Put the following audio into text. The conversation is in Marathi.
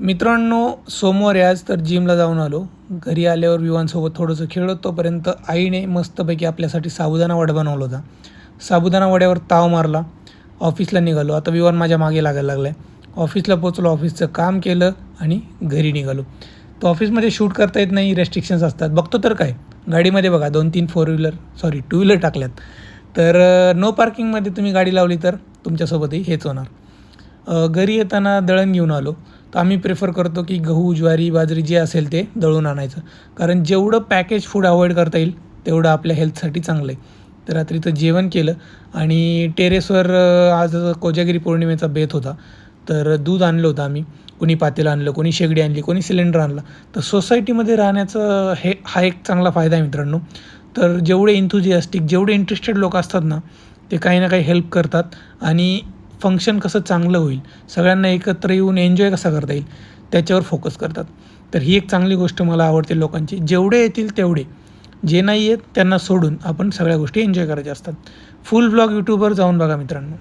मित्रांनो, सोमवार आहे आज, तर जिमला जाऊन आलो. घरी आल्यावर विवांसोबत थोडंसं खेळलो. तोपर्यंत आईने मस्तपैकी आपल्यासाठी साबुदाणा वडा बनवला होता. साबुदाणा वड्यावर ताव मारला. ऑफिसला निघालो. आता विवान माझ्या मागे लागायला लागला आहे. ऑफिसला पोचलो, ऑफिसचं काम केलं आणि घरी निघालो. तर ऑफिसमध्ये शूट करता येत नाही, रेस्ट्रिक्शन्स असतात. बघतो तर काय, गाडीमध्ये बघा 2-3 टू व्हीलर टाकल्यात. तर नो पार्किंगमध्ये तुम्ही गाडी लावली तर तुमच्यासोबतही हेच होणार. घरी येताना दळण घेऊन आलो. तर आम्ही प्रेफर करतो की गहू, ज्वारी, बाजरी जे असेल ते दळून आणायचं. कारण जेवढं पॅकेज फूड अवॉइड करता येईल तेवढं आपल्या हेल्थसाठी चांगलं आहे. तर रात्रीचं जेवण केलं आणि टेरेसवर आज कोजागिरी पौर्णिमेचा बेत होता. तर दूध आणलं होतं आम्ही. कोणी पातेलं आणलं, कोणी शेगडी आणली, कोणी सिलेंडर आणला. तर सोसायटीमध्ये राहण्याचं हा एक चांगला फायदा आहे मित्रांनो. तर जेवढे एन्थुजियास्टिक, जेवढे इंटरेस्टेड लोक असतात ना, ते काही ना काही हेल्प करतात आणि फंक्शन कसं चांगलं होईल, सगळ्यांना एकत्र येऊन एन्जॉय कसा करता येईल त्याच्यावर फोकस करतात. तर ही एक चांगली गोष्ट मला आवडते लोकांची. जेवढे येतील तेवढे, जे नाही येत त्यांना सोडून आपण सगळ्या गोष्टी एन्जॉय करायच्या असतात. फुल ब्लॉग यूट्यूबवर जाऊन बघा मित्रांनो.